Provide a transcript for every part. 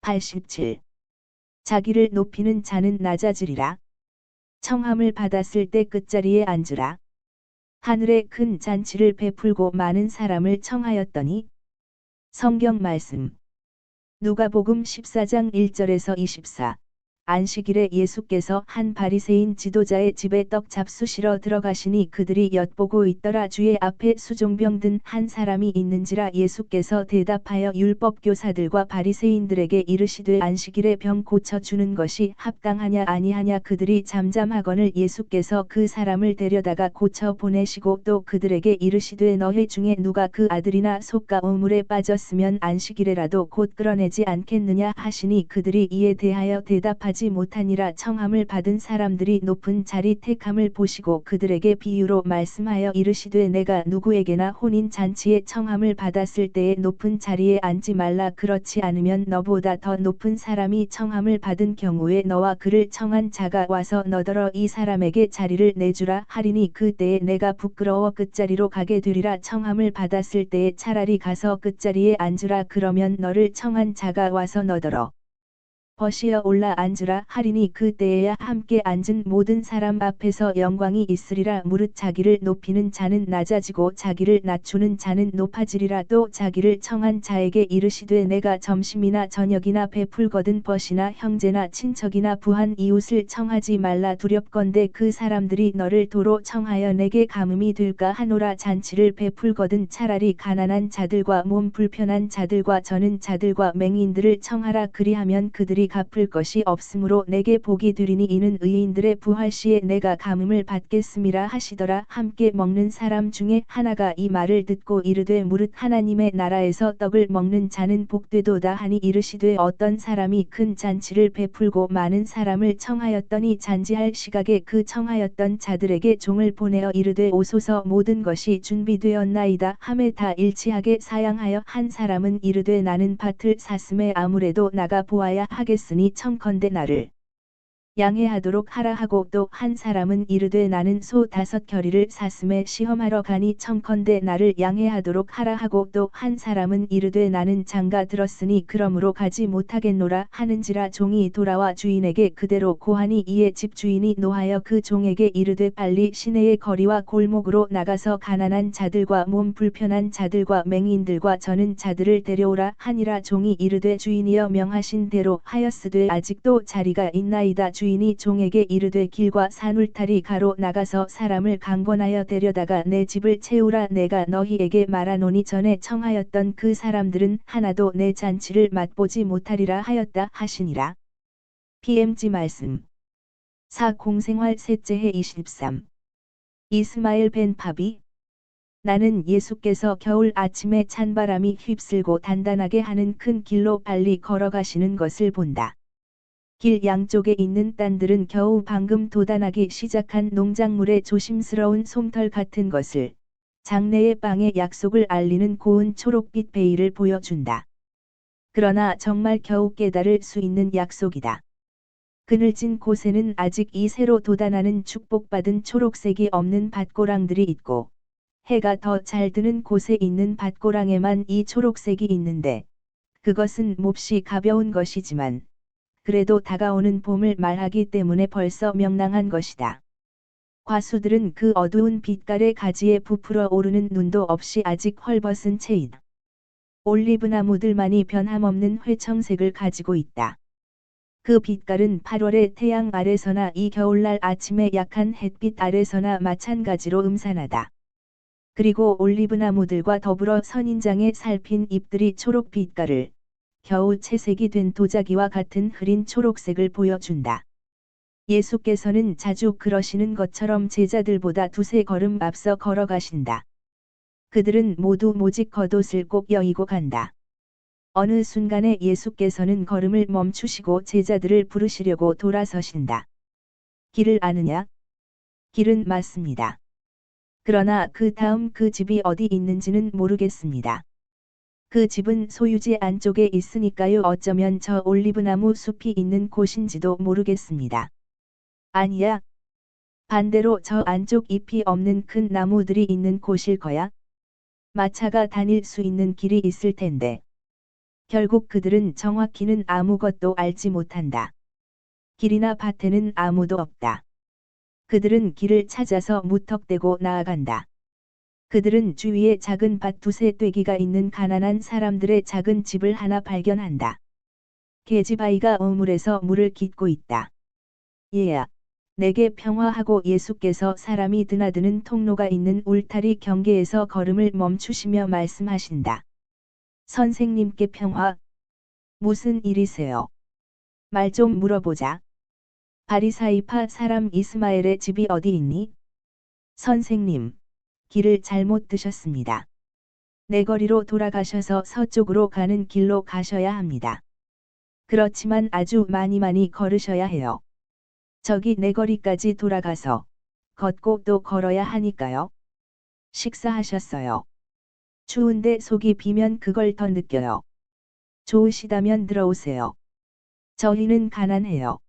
87. 자기를 높이는 자는 낮아지리라. 청함을 받았을 때 끝자리에 앉으라. 하늘에 큰 잔치를 베풀고 많은 사람을 청하였더니. 성경 말씀. 누가복음 14장 1절에서 24. 안식일에 예수께서 한 바리새인 지도자의 집에 떡 잡수시러 들어가시니 그들이 엿보고 있더라. 주의 앞에 수종병 든 한 사람이 있는지라. 예수께서 대답하여 율법교사들과 바리새인들에게 이르시되 안식일에 병 고쳐주는 것이 합당하냐 아니하냐. 그들이 잠잠하거늘 예수께서 그 사람을 데려다가 고쳐 보내시고 또 그들에게 이르시되 너희 중에 누가 그 아들이나 소가 우물에 빠졌으면 안식일에라도 곧 끌어내지 않겠느냐 하시니 그들이 이에 대하여 대답하지 못하니라. 청함을 받은 사람들이 높은 자리 택함을 보시고 그들에게 비유로 말씀하여 이르시되 내가 누구에게나 혼인 잔치에 청함을 받았을 때에 높은 자리에 앉지 말라. 그렇지 않으면 너보다 더 높은 사람이 청함을 받은 경우에 너와 그를 청한 자가 와서 너더러 이 사람에게 자리를 내주라 하리니 그때에 내가 부끄러워 끝자리로 가게 되리라. 청함을 받았을 때에 차라리 가서 끝자리에 앉으라. 그러면 너를 청한 자가 와서 너더러 버시어 올라 앉으라 하리니 그때에야 함께 앉은 모든 사람 앞에서 영광이 있으리라. 무릇 자기를 높이는 자는 낮아지고 자기를 낮추는 자는 높아지리라. 또 자기를 청한 자에게 이르시되 내가 점심이나 저녁이나 베풀거든 벗이나 형제나 친척이나 부한 이웃을 청하지 말라. 두렵건대 그 사람들이 너를 도로 청하여 내게 감음이 될까 하노라. 잔치를 베풀거든 차라리 가난한 자들과 몸 불편한 자들과 저는 자들과 맹인들을 청하라. 그리하면 그들이 갚을 것이 없으므로 내게 복이 되리니 이는 의인들의 부활 시에 내가 감음을 받겠음이라 하시더라. 함께 먹는 사람 중에 하나가 이 말을 듣고 이르되 무릇 하나님의 나라에서 떡을 먹는 자는 복되도다 하니 이르시되 어떤 사람이 큰 잔치를 베풀고 많은 사람을 청하였더니 잔치할 시각에 그 청하였던 자들에게 종을 보내어 이르되 오소서 모든 것이 준비되었나이다 하매 다 일치하게 사양하여 한 사람은 이르되 나는 밭을 샀음에 아무래도 나가 보아야 하겠으니 청컨대 나를 양해하도록 하라 하고 또 한 사람은 이르되 나는 소 5겨리를 샀음에 시험하러 가니 청컨대 나를 양해하도록 하라 하고 또 한 사람은 이르되 나는 장가 들었으니 그러므로 가지 못하겠노라 하는지라. 종이 돌아와 주인에게 그대로 고하니 이에 집주인이 노하여 그 종에게 이르되 빨리 시내의 거리와 골목으로 나가서 가난한 자들과 몸 불편한 자들과 맹인들과 저는 자들을 데려오라 하니라. 종이 이르되 주인이여 명하신 대로 하였으되 아직도 자리가 있나이다. 주인이 종에게 이르되 길과 산울타리 가로 나가서 사람을 강권하여 데려다가 내 집을 채우라. 내가 너희에게 말하노니 전에 청하였던 그 사람들은 하나도 내 잔치를 맛보지 못하리라 하였다 하시니라. PMG 말씀. 공생활 셋째 해 23. 이스마엘 벤 파비. 나는 예수께서 겨울 아침에 찬바람이 휩쓸고 단단하게 하는 큰 길로 빨리 걸어가시는 것을 본다. 길 양쪽에 있는 딴들은 겨우 방금 돋아나기 시작한 농작물의 조심스러운 솜털 같은 것을, 장래의 빵의 약속을 알리는 고운 초록빛 베일을 보여준다. 그러나 정말 겨우 깨달을 수 있는 약속이다. 그늘진 곳에는 아직 이 새로 돋아나는 축복받은 초록색이 없는 밭고랑들이 있고, 해가 더 잘 드는 곳에 있는 밭고랑에만 이 초록색이 있는데, 그것은 몹시 가벼운 것이지만, 그래도 다가오는 봄을 말하기 때문에 벌써 명랑한 것이다. 과수들은 그 어두운 빛깔의 가지에 부풀어 오르는 눈도 없이 아직 헐벗은 채이다. 올리브나무들만이 변함없는 회청색을 가지고 있다. 그 빛깔은 8월의 태양 아래서나 이 겨울날 아침의 약한 햇빛 아래서나 마찬가지로 음산하다. 그리고 올리브나무들과 더불어 선인장에 살핀 잎들이 초록 빛깔을, 겨우 채색이 된 도자기와 같은 흐린 초록색을 보여준다. 예수께서는 자주 그러시는 것처럼 제자들보다 두세 걸음 앞서 걸어가신다. 그들은 모두 모직 겉옷을 꼭 여이고 간다. 어느 순간에 예수께서는 걸음을 멈추시고 제자들을 부르시려고 돌아서신다. 길을 아느냐? 길은 맞습니다. 그러나 그 다음 그 집이 어디 있는지는 모르겠습니다. 그 집은 소유지 안쪽에 있으니까요. 어쩌면 저 올리브나무 숲이 있는 곳인지도 모르겠습니다. 아니야. 반대로 저 안쪽 잎이 없는 큰 나무들이 있는 곳일 거야. 마차가 다닐 수 있는 길이 있을 텐데. 결국 그들은 정확히는 아무것도 알지 못한다. 길이나 밭에는 아무도 없다. 그들은 길을 찾아서 무턱대고 나아간다. 그들은 주위에 작은 밭 두세 떼기가 있는 가난한 사람들의 작은 집을 하나 발견한다. 계집아이가 우물에서 물을 깃고 있다. 얘야, 내게 평화하고. 예수께서 사람이 드나드는 통로가 있는 울타리 경계에서 걸음을 멈추시며 말씀하신다. 선생님께 평화? 무슨 일이세요? 말 좀 물어보자. 바리사이파 사람 이스마엘의 집이 어디 있니? 선생님, 길을 잘못 드셨습니다. 내거리로 돌아가셔서 서쪽으로 가는 길로 가셔야 합니다. 그렇지만 아주 많이 걸으셔야 해요. 저기 내거리까지 돌아가서 걷고 또 걸어야 하니까요. 식사하셨어요? 추운데 속이 비면 그걸 더 느껴요. 좋으시다면 들어오세요. 저희는 가난해요.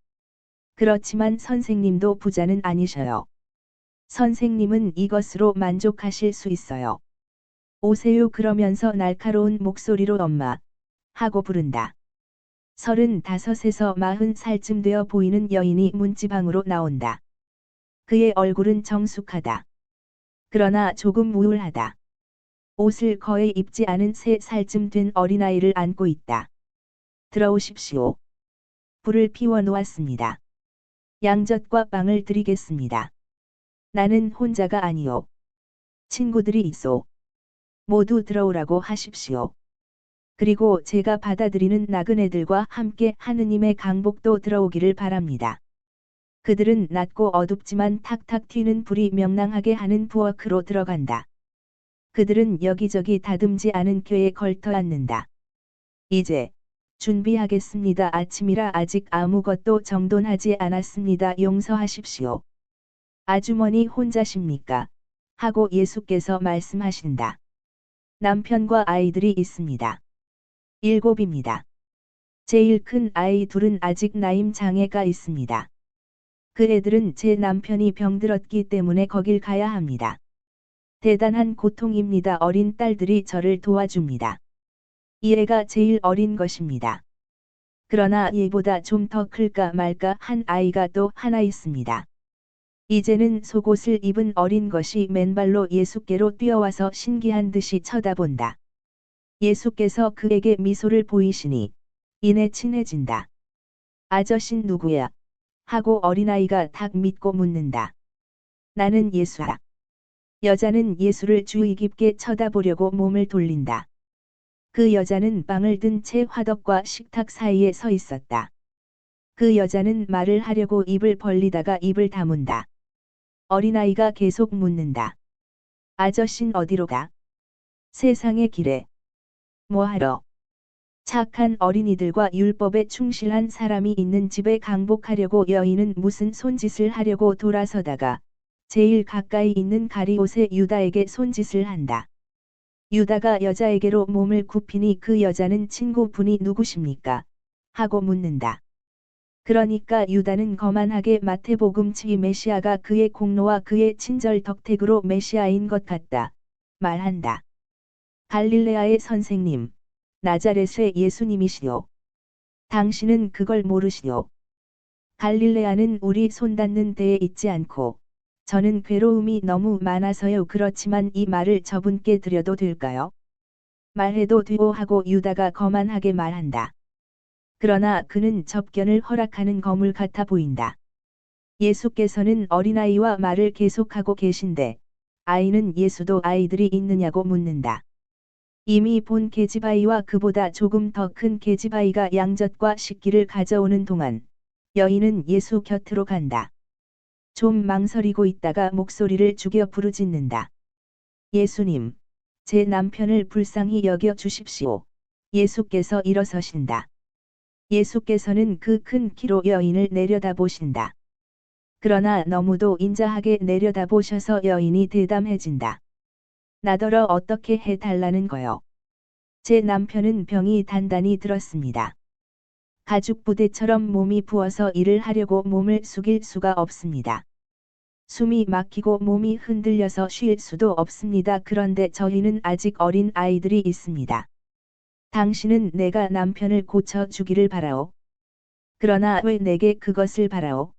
그렇지만 선생님도 부자는 아니셔요. 선생님은 이것으로 만족하실 수 있어요. 오세요. 그러면서 날카로운 목소리로 엄마 하고 부른다. 35에서 40살쯤 되어 보이는 여인이 문지방으로 나온다. 그의 얼굴은 정숙하다. 그러나 조금 우울하다. 옷을 거의 입지 않은 3살쯤 된 어린아이를 안고 있다. 들어오십시오. 불을 피워 놓았습니다. 양젓과 빵을 드리겠습니다. 나는 혼자가 아니오. 친구들이 있소. 모두 들어오라고 하십시오. 그리고 제가 받아들이는 나그네들과 함께 하느님의 강복도 들어오기를 바랍니다. 그들은 낮고 어둡지만 탁탁 튀는 불이 명랑하게 하는 부엌으로 들어간다. 그들은 여기저기 다듬지 않은 궤에 걸터 앉는다. 이제 준비하겠습니다. 아침이라 아직 아무것도 정돈하지 않았습니다. 용서하십시오. 아주머니 혼자십니까? 하고 예수께서 말씀하신다. 남편과 아이들이 있습니다. 7입니다. 제일 큰 아이 둘은 아직 나임 장애가 있습니다. 그 애들은 제 남편이 병들었기 때문에 거길 가야 합니다. 대단한 고통입니다. 어린 딸들이 저를 도와줍니다. 이 애가 제일 어린 것입니다. 그러나 얘보다 좀 더 클까 말까 한 아이가 또 하나 있습니다. 이제는 속옷을 입은 어린 것이 맨발로 예수께로 뛰어와서 신기한 듯이 쳐다본다. 예수께서 그에게 미소를 보이시니 이내 친해진다. 아저씨는 누구야? 하고 어린아이가 딱 믿고 묻는다. 나는 예수야. 여자는 예수를 주의 깊게 쳐다보려고 몸을 돌린다. 그 여자는 빵을 든 채 화덕과 식탁 사이에 서 있었다. 그 여자는 말을 하려고 입을 벌리다가 입을 다문다. 어린아이가 계속 묻는다. 아저씨는 어디로 가? 세상의 길에. 뭐하러? 착한 어린이들과 율법에 충실한 사람이 있는 집에 강복하려고. 여인은 무슨 손짓을 하려고 돌아서다가 제일 가까이 있는 가리옷의 유다에게 손짓을 한다. 유다가 여자에게로 몸을 굽히니 그 여자는 친구분이 누구십니까? 하고 묻는다. 그러니까 유다는 거만하게 마태복음 7 메시아가 그의 공로와 그의 친절 덕택으로 메시아인 것 같다 말한다. 갈릴레아의 선생님, 나자렛의 예수님이시오. 당신은 그걸 모르시오. 갈릴레아는 우리 손 닿는 데에 있지 않고 저는 괴로움이 너무 많아서요. 그렇지만 이 말을 저분께 드려도 될까요? 말해도 되오 하고 유다가 거만하게 말한다. 그러나 그는 접견을 허락하는 거물 같아 보인다. 예수께서는 어린아이와 말을 계속하고 계신데 아이는 예수도 아이들이 있느냐고 묻는다. 이미 본 계집아이와 그보다 조금 더 큰 계집아이가 양젓과 식기를 가져오는 동안 여인은 예수 곁으로 간다. 좀 망설이고 있다가 목소리를 죽여 부르짖는다. 예수님, 제 남편을 불쌍히 여겨 주십시오. 예수께서 일어서신다. 예수께서는 그 큰 키로 여인을 내려다보신다. 그러나 너무도 인자하게 내려다보셔서 여인이 대담해진다. 나더러 어떻게 해달라는 거요? 제 남편은 병이 단단히 들었습니다. 가죽 부대처럼 몸이 부어서 일을 하려고 몸을 숙일 수가 없습니다. 숨이 막히고 몸이 흔들려서 쉴 수도 없습니다. 그런데 저희는 아직 어린 아이들이 있습니다. 당신은 내가 남편을 고쳐 주기를 바라오. 그러나 왜 내게 그것을 바라오?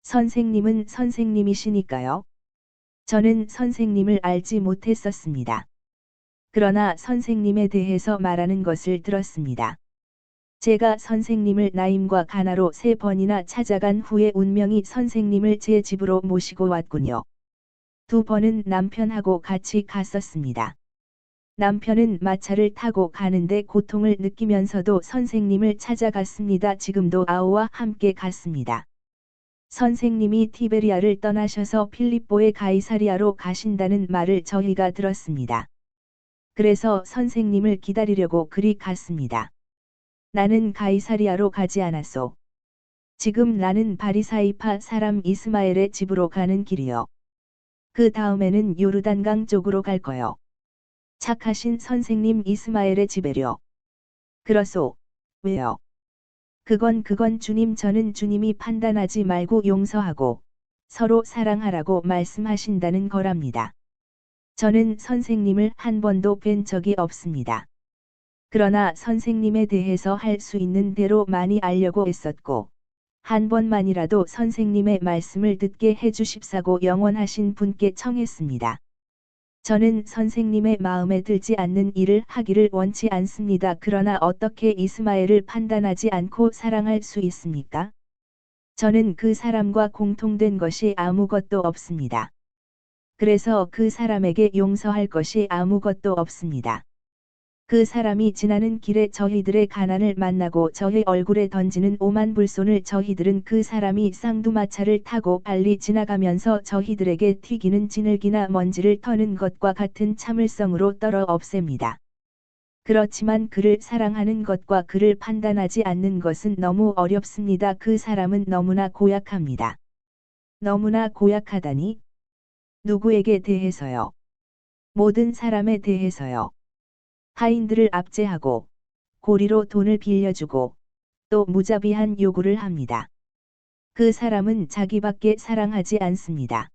선생님은 선생님이시니까요. 저는 선생님을 알지 못했었습니다. 그러나 선생님에 대해서 말하는 것을 들었습니다. 제가 선생님을 나임과 가나로 3번이나 찾아간 후에 운명이 선생님을 제 집으로 모시고 왔군요. 2번은 남편하고 같이 갔었습니다. 남편은 마차를 타고 가는데 고통을 느끼면서도 선생님을 찾아갔습니다. 지금도 아우와 함께 갔습니다. 선생님이 티베리아를 떠나셔서 필립보의 가이사리아로 가신다는 말을 저희가 들었습니다. 그래서 선생님을 기다리려고 그리 갔습니다. 나는 가이사리아로 가지 않았소. 지금 나는 바리사이파 사람 이스마엘의 집으로 가는 길이요. 그 다음에는 요르단강 쪽으로 갈 거요. 착하신 선생님 이스마엘의 집에려. 그렇소. 왜요? 그건 주님 저는 주님이 판단하지 말고 용서하고 서로 사랑하라고 말씀하신다는 거랍니다. 저는 선생님을 한 번도 뵌 적이 없습니다. 그러나 선생님에 대해서 할 수 있는 대로 많이 알려고 했었고 한 번만이라도 선생님의 말씀을 듣게 해주십사고 영원하신 분께 청했습니다. 저는 선생님의 마음에 들지 않는 일을 하기를 원치 않습니다. 그러나 어떻게 이스마엘을 판단하지 않고 사랑할 수 있습니까? 저는 그 사람과 공통된 것이 아무것도 없습니다. 그래서 그 사람에게 용서할 것이 아무것도 없습니다. 그 사람이 지나는 길에 저희들의 가난을 만나고 저희 얼굴에 던지는 오만 불손을 저희들은 그 사람이 쌍두마차를 타고 빨리 지나가면서 저희들에게 튀기는 진흙이나 먼지를 터는 것과 같은 참을성으로 떨어 없앱니다. 그렇지만 그를 사랑하는 것과 그를 판단하지 않는 것은 너무 어렵습니다. 그 사람은 너무나 고약합니다. 너무나 고약하다니? 누구에게 대해서요? 모든 사람에 대해서요. 하인들을 압제하고 고리로 돈을 빌려주고 또 무자비한 요구를 합니다. 그 사람은 자기밖에 사랑하지 않습니다.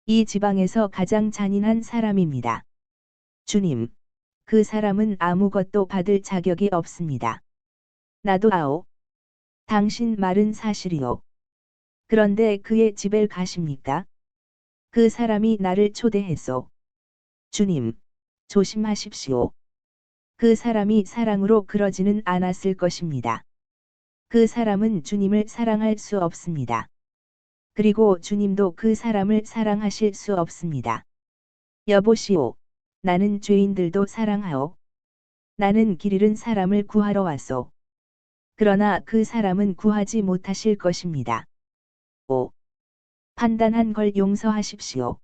이 지방에서 가장 잔인한 사람입니다. 주님, 그 사람은 아무것도 받을 자격이 없습니다. 나도 아오. 당신 말은 사실이오. 그런데 그의 집에 가십니까? 그 사람이 나를 초대했소. 주님, 조심하십시오. 그 사람이 사랑으로 그러지는 않았을 것입니다. 그 사람은 주님을 사랑할 수 없습니다. 그리고 주님도 그 사람을 사랑하실 수 없습니다. 여보시오. 나는 죄인들도 사랑하오. 나는 길 잃은 사람을 구하러 왔소. 그러나 그 사람은 구하지 못하실 것입니다. 5. 판단한 걸 용서하십시오.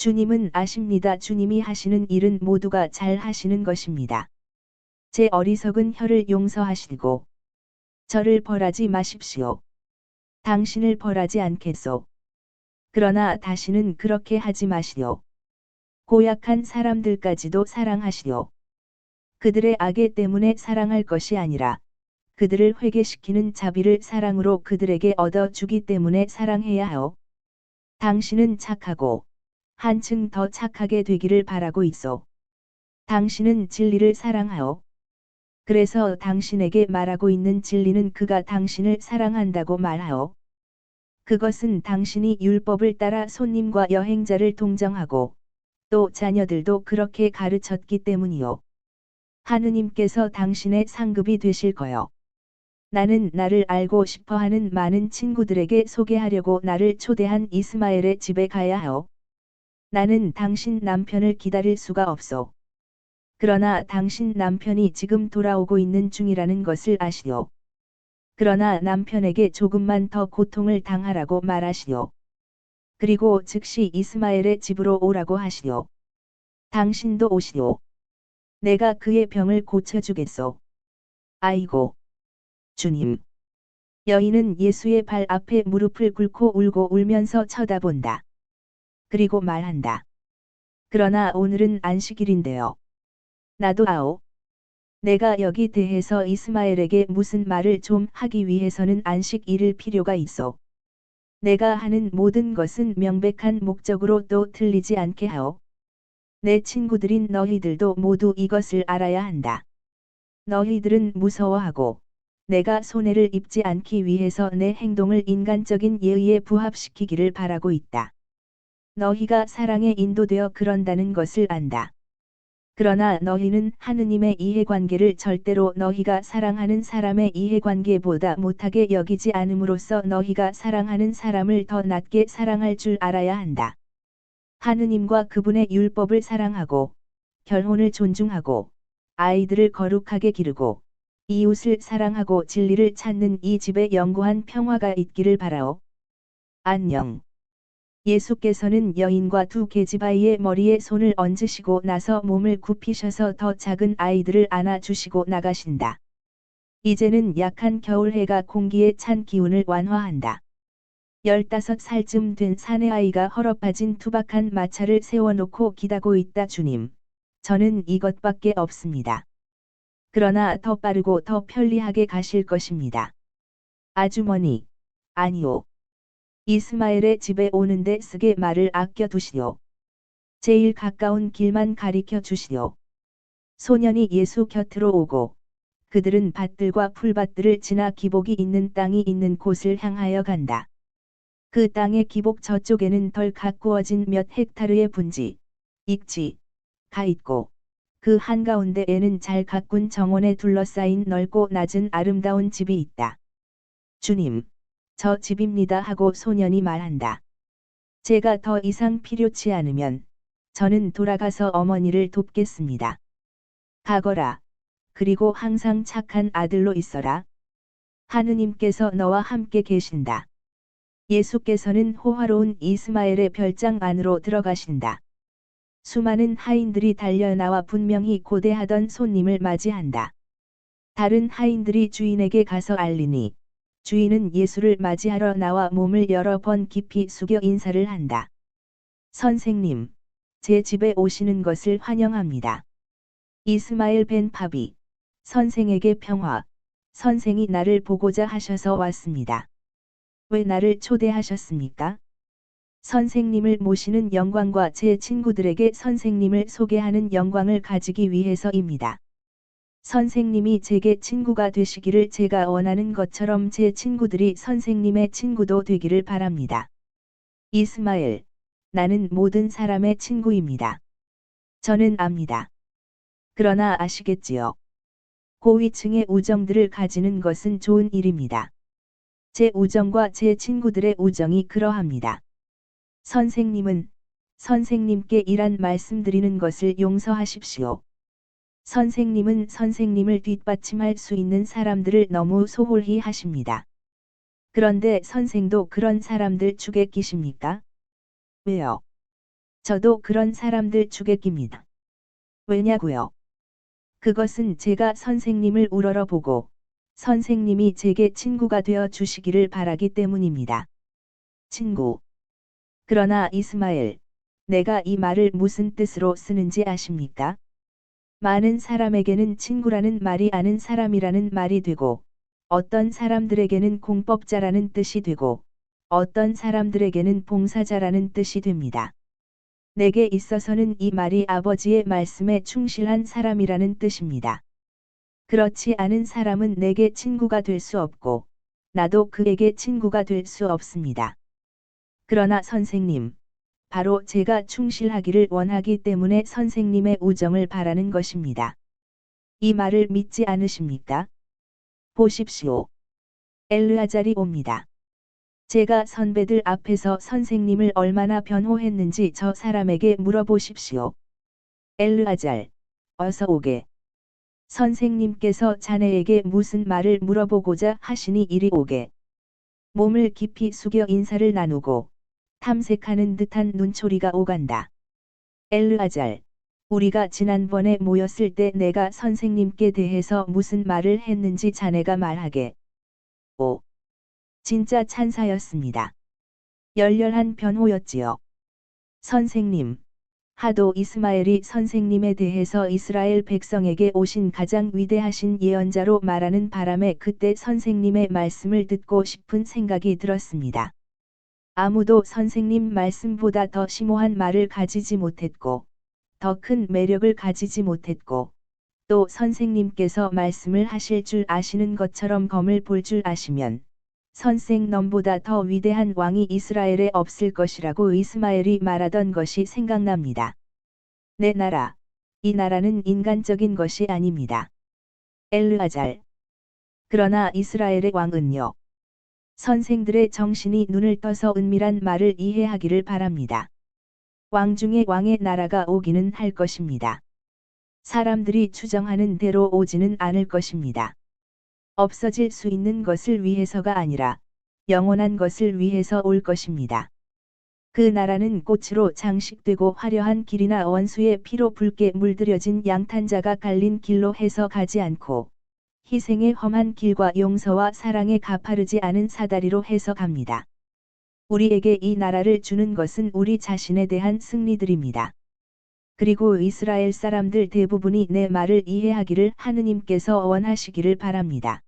주님은 아십니다. 주님이 하시는 일은 모두가 잘 하시는 것입니다. 제 어리석은 혀를 용서하시고 저를 벌하지 마십시오. 당신을 벌하지 않겠소. 그러나 다시는 그렇게 하지 마시오. 고약한 사람들까지도 사랑하시오. 그들의 악에 때문에 사랑할 것이 아니라 그들을 회개시키는 자비를 사랑으로 그들에게 얻어주기 때문에 사랑해야 하오. 당신은 착하고 한층 더 착하게 되기를 바라고 있어. 당신은 진리를 사랑하오. 그래서 당신에게 말하고 있는 진리는 그가 당신을 사랑한다고 말하오. 그것은 당신이 율법을 따라 손님과 여행자를 동정하고 또 자녀들도 그렇게 가르쳤기 때문이요. 하느님께서 당신의 상급이 되실 거요. 나는 나를 알고 싶어하는 많은 친구들에게 소개하려고 나를 초대한 이스마엘의 집에 가야 하오. 나는 당신 남편을 기다릴 수가 없소. 그러나 당신 남편이 지금 돌아오고 있는 중이라는 것을 아시오. 그러나 남편에게 조금만 더 고통을 당하라고 말하시오. 그리고 즉시 이스마엘의 집으로 오라고 하시오. 당신도 오시오. 내가 그의 병을 고쳐주겠소. 아이고. 주님. 여인은 예수의 발 앞에 무릎을 꿇고 울고 울면서 쳐다본다. 그리고 말한다. 그러나 오늘은 안식일인데요. 나도 아오. 내가 여기 대해서 이스마엘에게 무슨 말을 좀 하기 위해서는 안식일일 필요가 있어. 내가 하는 모든 것은 명백한 목적으로 또 틀리지 않게 하오. 내 친구들인 너희들도 모두 이것을 알아야 한다. 너희들은 무서워하고 내가 손해를 입지 않기 위해서 내 행동을 인간적인 예의에 부합시키기를 바라고 있다. 너희가 사랑에 인도되어 그런다는 것을 안다. 그러나 너희는 하느님의 이해관계를 절대로 너희가 사랑하는 사람의 이해관계보다 못하게 여기지 않음으로써 너희가 사랑하는 사람을 더 낮게 사랑할 줄 알아야 한다. 하느님과 그분의 율법을 사랑하고 결혼을 존중하고 아이들을 거룩하게 기르고 이웃을 사랑하고 진리를 찾는 이 집에 영구한 평화가 있기를 바라오. 안녕. 예수께서는 여인과 두 계집아이의 머리에 손을 얹으시고 나서 몸을 굽히셔서 더 작은 아이들을 안아주시고 나가신다. 이제는 약한 겨울해가 공기에 찬 기운을 완화한다. 15살쯤 된 사내아이가 허럽해진 투박한 마차를 세워놓고 기다고 있다. 주님, 저는 이것밖에 없습니다. 그러나 더 빠르고 더 편리하게 가실 것입니다. 아주머니, 아니요. 이스마엘의 집에 오는데 쓰게 말을 아껴두시오. 제일 가까운 길만 가리켜 주시오. 소년이 예수 곁으로 오고 그들은 밭들과 풀밭들을 지나 기복이 있는 땅이 있는 곳을 향하여 간다. 그 땅의 기복 저쪽에는 덜 가꾸어진 몇 헥타르의 분지, 익지가 있고 그 한가운데에는 잘 가꾼 정원에 둘러싸인 넓고 낮은 아름다운 집이 있다. 주님, 저 집입니다 하고 소년이 말한다. 제가 더 이상 필요치 않으면 저는 돌아가서 어머니를 돕겠습니다. 가거라. 그리고 항상 착한 아들로 있어라. 하느님께서 너와 함께 계신다. 예수께서는 호화로운 이스마엘의 별장 안으로 들어가신다. 수많은 하인들이 달려나와 분명히 고대하던 손님을 맞이한다. 다른 하인들이 주인에게 가서 알리니 주인은 예수를 맞이하러 나와 몸을 여러 번 깊이 숙여 인사를 한다. 선생님, 제 집에 오시는 것을 환영합니다. 이스마엘 벤 파비, 선생에게 평화, 선생이 나를 보고자 하셔서 왔습니다. 왜 나를 초대하셨습니까? 선생님을 모시는 영광과 제 친구들에게 선생님을 소개하는 영광을 가지기 위해서입니다. 선생님이 제게 친구가 되시기를 제가 원하는 것처럼 제 친구들이 선생님의 친구도 되기를 바랍니다. 이스마엘, 나는 모든 사람의 친구입니다. 저는 압니다. 그러나 아시겠지요? 고위층의 우정들을 가지는 것은 좋은 일입니다. 제 우정과 제 친구들의 우정이 그러합니다. 선생님은 선생님께 이란 말씀드리는 것을 용서하십시오. 선생님은 선생님을 뒷받침할 수 있는 사람들을 너무 소홀히 하십니다. 그런데 선생도 그런 사람들 축에 끼십니까? 왜요? 저도 그런 사람들 축에 낍니다. 왜냐고요? 그것은 제가 선생님을 우러러보고 선생님이 제게 친구가 되어 주시기를 바라기 때문입니다. 친구. 그러나 이스마엘, 내가 이 말을 무슨 뜻으로 쓰는지 아십니까? 많은 사람에게는 친구라는 말이 아는 사람이라는 말이 되고, 어떤 사람들에게는 공법자라는 뜻이 되고, 어떤 사람들에게는 봉사자라는 뜻이 됩니다. 내게 있어서는 이 말이 아버지의 말씀에 충실한 사람이라는 뜻입니다. 그렇지 않은 사람은 내게 친구가 될 수 없고, 나도 그에게 친구가 될 수 없습니다. 그러나 선생님, 바로 제가 충실하기를 원하기 때문에 선생님의 우정을 바라는 것입니다. 이 말을 믿지 않으십니까? 보십시오. 엘르아잘이 옵니다. 제가 선배들 앞에서 선생님을 얼마나 변호했는지 저 사람에게 물어보십시오. 엘르아잘, 어서 오게. 선생님께서 자네에게 무슨 말을 물어보고자 하시니 이리 오게. 몸을 깊이 숙여 인사를 나누고 탐색하는 듯한 눈초리가 오간다. 엘르아잘, 우리가 지난번에 모였을 때 내가 선생님께 대해서 무슨 말을 했는지 자네가 말하게. 오, 진짜 찬사였습니다. 열렬한 변호였지요. 선생님, 하도 이스마엘이 선생님에 대해서 이스라엘 백성에게 오신 가장 위대하신 예언자로 말하는 바람에 그때 선생님의 말씀을 듣고 싶은 생각이 들었습니다. 아무도 선생님 말씀보다 더 심오한 말을 가지지 못했고, 더 큰 매력을 가지지 못했고, 또 선생님께서 말씀을 하실 줄 아시는 것처럼 검을 볼 줄 아시면 선생 넘보다 더 위대한 왕이 이스라엘에 없을 것이라고 이스마엘이 말하던 것이 생각납니다. 내 나라, 이 나라는 인간적인 것이 아닙니다. 엘르아잘. 그러나 이스라엘의 왕은요. 선생들의 정신이 눈을 떠서 은밀한 말을 이해하기를 바랍니다. 왕 중에 왕의 나라가 오기는 할 것입니다. 사람들이 추정하는 대로 오지는 않을 것입니다. 없어질 수 있는 것을 위해서가 아니라 영원한 것을 위해서 올 것입니다. 그 나라는 꽃으로 장식되고 화려한 길이나 원수의 피로 붉게 물들여진 양탄자가 갈린 길로 해서 가지 않고 희생의 험한 길과 용서와 사랑에 가파르지 않은 사다리로 해서 갑니다. 우리에게 이 나라를 주는 것은 우리 자신에 대한 승리들입니다. 그리고 이스라엘 사람들 대부분이 내 말을 이해하기를 하느님께서 원하시기를 바랍니다.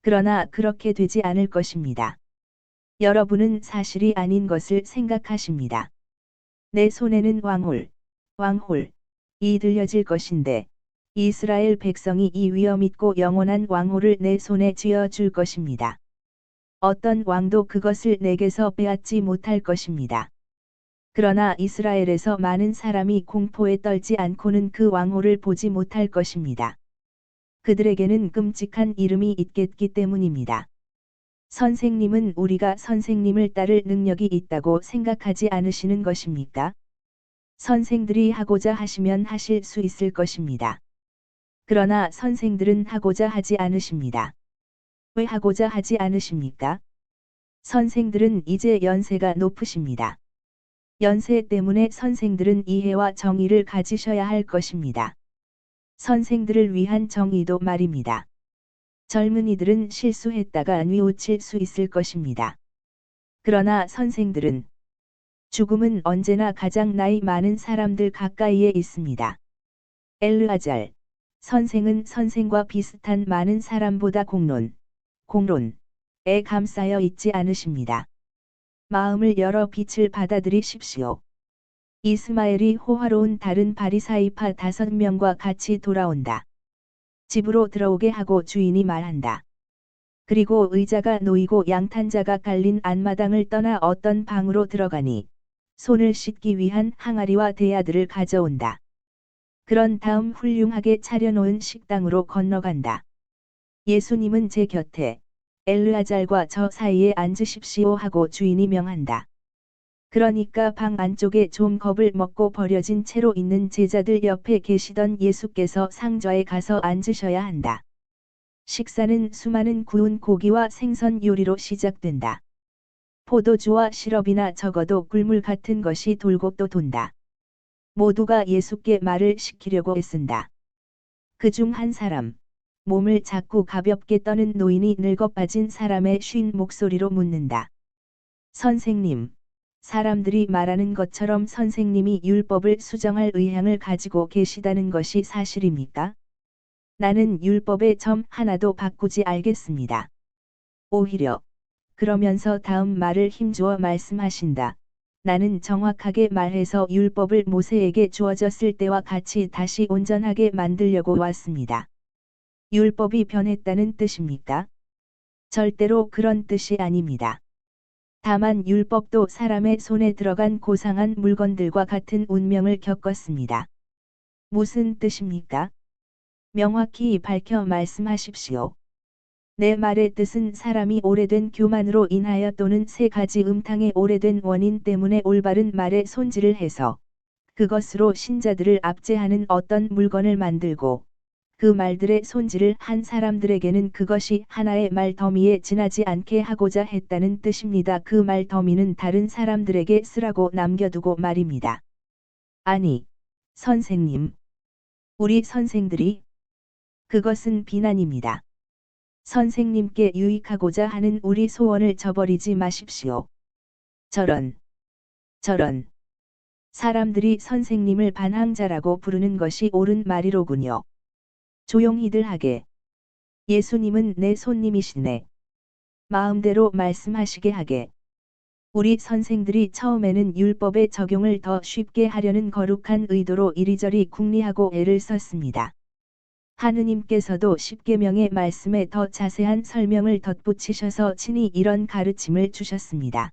그러나 그렇게 되지 않을 것입니다. 여러분은 사실이 아닌 것을 생각하십니다. 내 손에는 왕홀이 들려질 것인데 이스라엘 백성이 이 위엄있고 영원한 왕홀을 내 손에 쥐어 줄 것입니다. 어떤 왕도 그것을 내게서 빼앗지 못할 것입니다. 그러나 이스라엘에서 많은 사람이 공포에 떨지 않고는 그 왕홀을 보지 못할 것입니다. 그들에게는 끔찍한 이름이 있겠기 때문입니다. 선생님은 우리가 선생님을 따를 능력이 있다고 생각하지 않으시는 것입니까? 선생들이 하고자 하시면 하실 수 있을 것입니다. 그러나 선생들은 하고자 하지 않으십니다. 왜 하고자 하지 않으십니까? 선생들은 이제 연세가 높으십니다. 연세 때문에 선생들은 이해와 정의를 가지셔야 할 것입니다. 선생들을 위한 정의도 말입니다. 젊은이들은 실수했다가 뉘우칠 수 있을 것입니다. 그러나 선생들은 죽음은 언제나 가장 나이 많은 사람들 가까이에 있습니다. 엘르아잘. 선생은 선생과 비슷한 많은 사람보다 공론에 감싸여 있지 않으십니다. 마음을 열어 빛을 받아들이십시오. 이스마엘이 호화로운 다른 바리사이파 5명과 같이 돌아온다. 집으로 들어오게 하고 주인이 말한다. 그리고 의자가 놓이고 양탄자가 깔린 안마당을 떠나 어떤 방으로 들어가니 손을 씻기 위한 항아리와 대야들을 가져온다. 그런 다음 훌륭하게 차려놓은 식당으로 건너간다. 예수님은 제 곁에 엘르아잘과 저 사이에 앉으십시오 하고 주인이 명한다. 그러니까 방 안쪽에 좀 겁을 먹고 버려진 채로 있는 제자들 옆에 계시던 예수께서 상좌에 가서 앉으셔야 한다. 식사는 수많은 구운 고기와 생선 요리로 시작된다. 포도주와 시럽이나 적어도 꿀물 같은 것이 돌고 또 돈다. 모두가 예수께 말을 시키려고 애쓴다. 그중 한 사람, 몸을 자꾸 가볍게 떠는 노인이 늙어 빠진 사람의 쉰 목소리로 묻는다. 선생님, 사람들이 말하는 것처럼 선생님이 율법을 수정할 의향을 가지고 계시다는 것이 사실입니까? 나는 율법의 점 하나도 바꾸지 않겠습니다. 오히려, 그러면서 다음 말을 힘주어 말씀하신다. 나는 정확하게 말해서 율법을 모세에게 주어졌을 때와 같이 다시 온전하게 만들려고 왔습니다. 율법이 변했다는 뜻입니까? 절대로 그런 뜻이 아닙니다. 다만 율법도 사람의 손에 들어간 고상한 물건들과 같은 운명을 겪었습니다. 무슨 뜻입니까? 명확히 밝혀 말씀하십시오. 내 말의 뜻은 사람이 오래된 교만으로 인하여 또는 3가지 음탕의 오래된 원인 때문에 올바른 말에 손질을 해서 그것으로 신자들을 압제하는 어떤 물건을 만들고 그 말들의 손질을 한 사람들에게는 그것이 하나의 말 더미에 지나지 않게 하고자 했다는 뜻입니다. 그 말 더미는 다른 사람들에게 쓰라고 남겨두고 말입니다. 아니, 선생님. 우리 선생들이 그것은 비난입니다. 선생님께 유익하고자 하는 우리 소원을 저버리지 마십시오. 저런. 사람들이 선생님을 반항자라고 부르는 것이 옳은 말이로군요. 조용히들 하게. 예수님은 내 손님이시네. 마음대로 말씀하시게 하게. 우리 선생들이 처음에는 율법의 적용을 더 쉽게 하려는 거룩한 의도로 이리저리 궁리하고 애를 썼습니다. 하느님께서도 십계명의 말씀에 더 자세한 설명을 덧붙이셔서 친히 이런 가르침을 주셨습니다.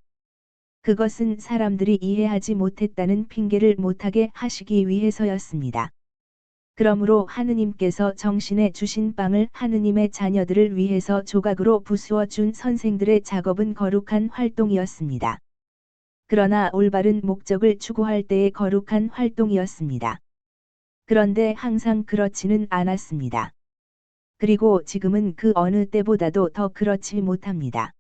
그것은 사람들이 이해하지 못했다는 핑계를 못하게 하시기 위해서였습니다. 그러므로 하느님께서 정신에 주신 빵을 하느님의 자녀들을 위해서 조각으로 부수어 준 선생들의 작업은 거룩한 활동이었습니다. 그러나 올바른 목적을 추구할 때의 거룩한 활동이었습니다. 그런데 항상 그렇지는 않았습니다. 그리고 지금은 그 어느 때보다도 더 그렇지 못합니다.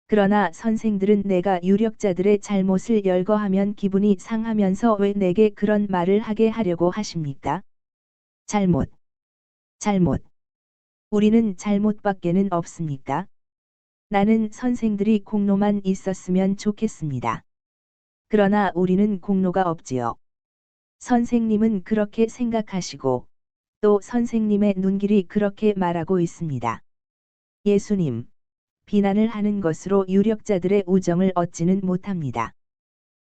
그러나 선생들은 내가 유력자들의 잘못을 열거하면 기분이 상하면서 왜 내게 그런 말을 하게 하려고 하십니까? 잘못. 잘못. 우리는 잘못밖에는 없습니까? 나는 선생들이 공로만 있었으면 좋겠습니다. 그러나 우리는 공로가 없지요. 선생님은 그렇게 생각하시고 또 선생님의 눈길이 그렇게 말하고 있습니다. 예수님, 비난을 하는 것으로 유력자들의 우정을 얻지는 못합니다.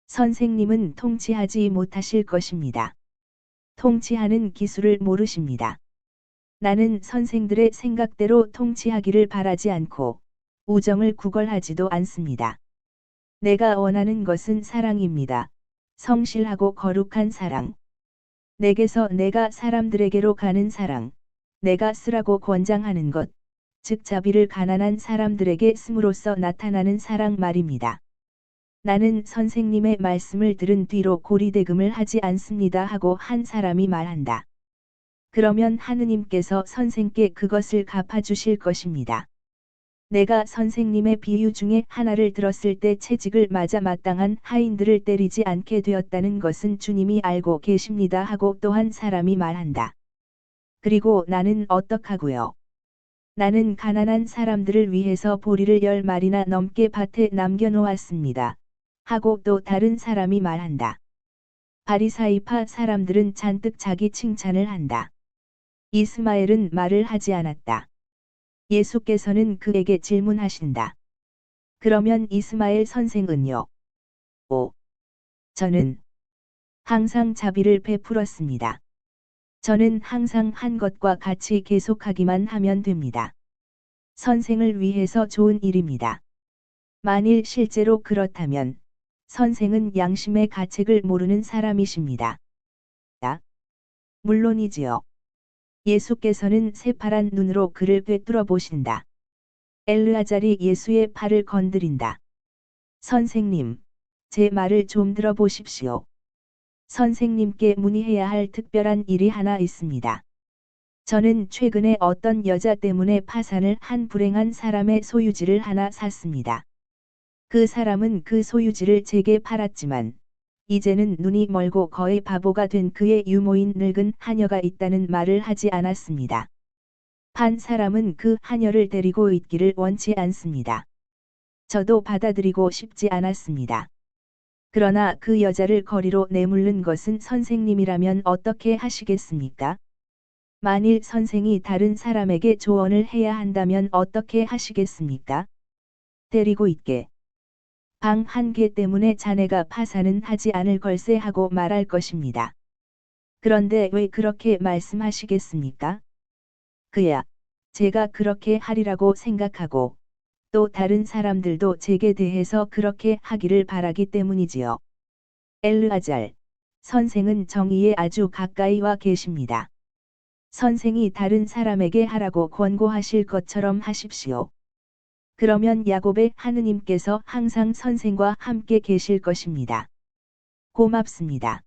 선생님은 통치하지 못하실 것입니다. 통치하는 기술을 모르십니다. 나는 선생들의 생각대로 통치하기를 바라지 않고 우정을 구걸하지도 않습니다. 내가 원하는 것은 사랑입니다. 성실하고 거룩한 사랑. 내게서 내가 사람들에게로 가는 사랑. 내가 쓰라고 권장하는 것, 즉 자비를 가난한 사람들에게 씀으로써 나타나는 사랑 말입니다. 나는 선생님의 말씀을 들은 뒤로 고리대금을 하지 않습니다 하고 한 사람이 말한다. 그러면 하느님께서 선생께 그것을 갚아주실 것입니다. 내가 선생님의 비유 중에 하나를 들었을 때 채찍을 맞아 마땅한 하인들을 때리지 않게 되었다는 것은 주님이 알고 계십니다 하고 또 한 사람이 말한다. 그리고 나는 어떡하고요? 나는 가난한 사람들을 위해서 보리를 10마리나 넘게 밭에 남겨놓았습니다. 하고 또 다른 사람이 말한다. 바리사이파 사람들은 잔뜩 자기 칭찬을 한다. 이스마엘은 말을 하지 않았다. 예수께서는 그에게 질문하신다. 그러면 이스마엘 선생은요? 저는 항상 자비를 베풀었습니다. 저는 항상 한 것과 같이 계속하기만 하면 됩니다. 선생을 위해서 좋은 일입니다. 만일 실제로 그렇다면 선생은 양심의 가책을 모르는 사람이십니다. 물론이지요. 예수께서는 새파란 눈으로 그를 꿰뚫어 보신다. 엘르아잘이 예수의 팔을 건드린다. 선생님, 제 말을 좀 들어보십시오. 선생님께 문의해야 할 특별한 일이 하나 있습니다. 저는 최근에 어떤 여자 때문에 파산을 한 불행한 사람의 소유지를 하나 샀습니다. 그 사람은 그 소유지를 제게 팔았지만 이제는 눈이 멀고 거의 바보가 된 그의 유모인 늙은 하녀가 있다는 말을 하지 않았습니다. 판 사람은 그 하녀를 데리고 있기를 원치 않습니다. 저도 받아들이고 싶지 않았습니다. 그러나 그 여자를 거리로 내몰는 것은 선생님이라면 어떻게 하시겠습니까? 만일 선생이 다른 사람에게 조언을 해야 한다면 어떻게 하시겠습니까? 데리고 있게. 방 한 개 때문에 자네가 파산은 하지 않을 걸세 하고 말할 것입니다. 그런데 왜 그렇게 말씀하시겠습니까? 그야, 제가 그렇게 하리라고 생각하고, 또 다른 사람들도 제게 대해서 그렇게 하기를 바라기 때문이지요. 엘르아잘, 선생은 정의에 아주 가까이 와 계십니다. 선생이 다른 사람에게 하라고 권고하실 것처럼 하십시오. 그러면 야곱의 하느님께서 항상 선생과 함께 계실 것입니다. 고맙습니다.